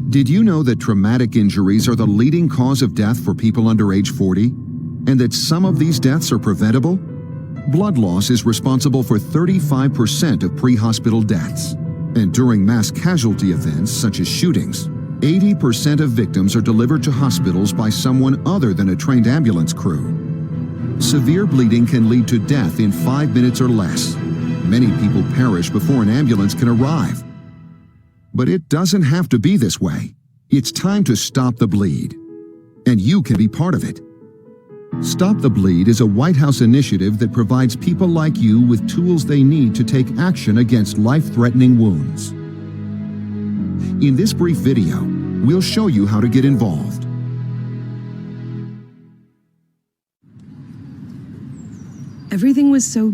Did you know that traumatic injuries are the leading cause of death for people under age 40? And that some of these deaths are preventable? Blood loss is responsible for 35% of pre-hospital deaths. And during mass casualty events such as shootings, 80% of victims are delivered to hospitals by someone other than a trained ambulance crew. Severe bleeding can lead to death in 5 minutes or less. Many people perish before an ambulance can arrive. But it doesn't have to be this way. It's time to stop the bleed. And you can be part of it. Stop the Bleed is a White House initiative that provides people like you with tools they need to take action against life-threatening wounds. In this brief video, we'll show you how to get involved. Everything was so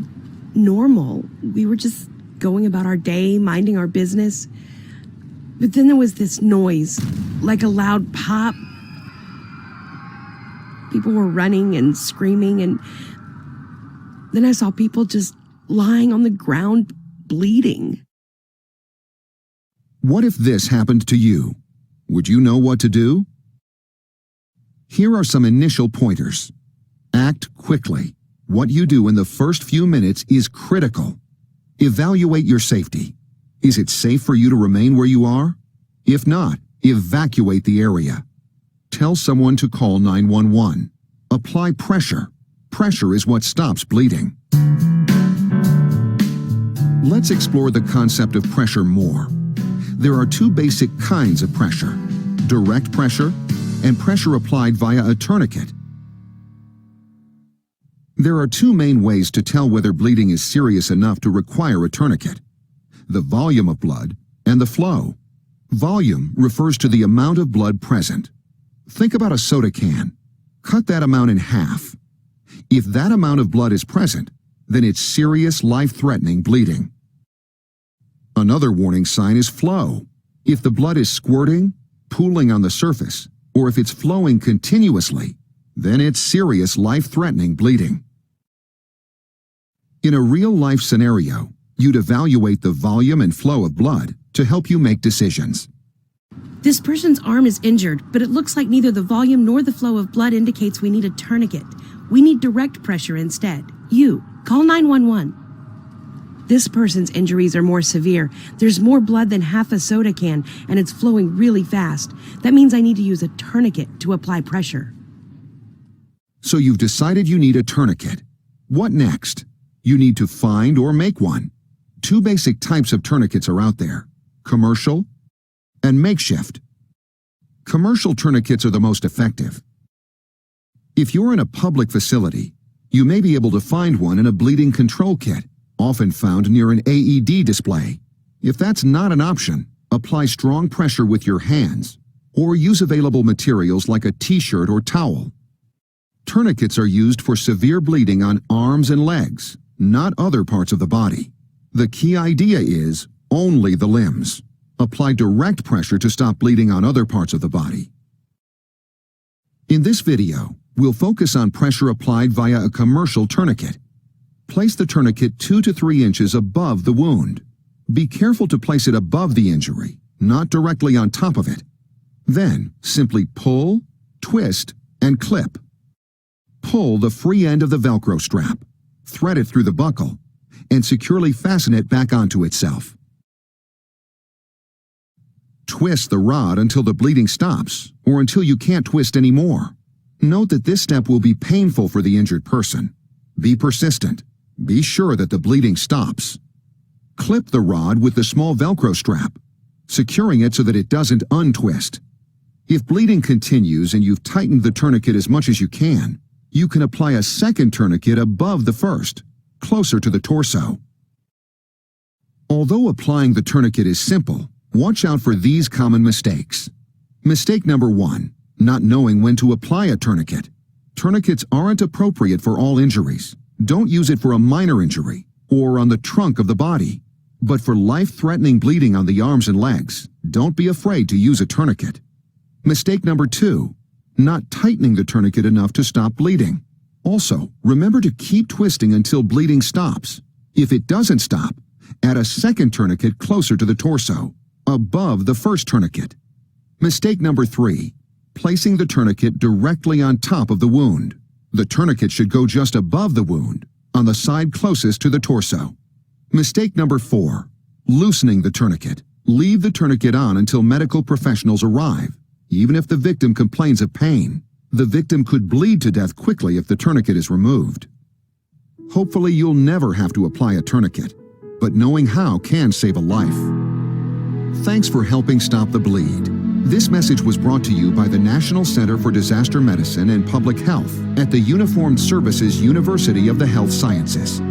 normal. We were just going about our day, minding our business. But then there was this noise, like a loud pop. People were running and screaming, and then I saw people just lying on the ground, bleeding. What if this happened to you? Would you know what to do? Here are some initial pointers. Act quickly. What you do in the first few minutes is critical. Evaluate your safety. Is it safe for you to remain where you are? If not, evacuate the area. Tell someone to call 911. Apply pressure. Pressure is what stops bleeding. Let's explore the concept of pressure more. There are two basic kinds of pressure: direct pressure and pressure applied via a tourniquet. There are two main ways to tell whether bleeding is serious enough to require a tourniquet: the volume of blood and the flow. Volume refers to the amount of blood present. Think about a soda can. Cut that amount in half. If that amount of blood is present, then it's serious life-threatening bleeding. Another warning sign is flow. If the blood is squirting, pooling on the surface, or if it's flowing continuously, then it's serious life-threatening bleeding. In a real-life scenario, you'd evaluate the volume and flow of blood to help you make decisions. This person's arm is injured, but it looks like neither the volume nor the flow of blood indicates we need a tourniquet. We need direct pressure instead. You, call 911. This person's injuries are more severe. There's more blood than half a soda can, and it's flowing really fast. That means I need to use a tourniquet to apply pressure. So you've decided you need a tourniquet. What next? You need to find or make one. Two basic types of tourniquets are out there: commercial and makeshift. Commercial tourniquets are the most effective. If you're in a public facility, you may be able to find one in a bleeding control kit, often found near an AED display. If that's not an option, apply strong pressure with your hands, or use available materials like a t-shirt or towel. Tourniquets are used for severe bleeding on arms and legs, not other parts of the body. The key idea is only the limbs. Apply direct pressure to stop bleeding on other parts of the body. In this video, we'll focus on pressure applied via a commercial tourniquet. Place the tourniquet 2 to 3 inches above the wound. Be careful to place it above the injury, not directly on top of it. Then, simply pull, twist, and clip. Pull the free end of the Velcro strap, thread it through the buckle, and securely fasten it back onto itself. Twist the rod until the bleeding stops, or until you can't twist anymore. Note that this step will be painful for the injured person. Be persistent. Be sure that the bleeding stops. Clip the rod with the small Velcro strap, securing it so that it doesn't untwist. If bleeding continues and you've tightened the tourniquet as much as you can apply a second tourniquet above the first, closer to the torso. Although applying the tourniquet is simple, watch out for these common mistakes. Mistake number 1, not knowing when to apply a tourniquet. Tourniquets aren't appropriate for all injuries. Don't use it for a minor injury or on the trunk of the body. But for life-threatening bleeding on the arms and legs, don't be afraid to use a tourniquet. Mistake number 2, not tightening the tourniquet enough to stop bleeding. Also, remember to keep twisting until bleeding stops. If it doesn't stop, add a second tourniquet closer to the torso, above the first tourniquet. Mistake number 3. Placing the tourniquet directly on top of the wound. The tourniquet should go just above the wound, on the side closest to the torso. Mistake number 4. Loosening the tourniquet. Leave the tourniquet on until medical professionals arrive. Even if the victim complains of pain, the victim could bleed to death quickly if the tourniquet is removed. Hopefully you'll never have to apply a tourniquet, but knowing how can save a life. Thanks for helping stop the bleed. This message was brought to you by the National Center for Disaster Medicine and Public Health at the Uniformed Services University of the Health Sciences.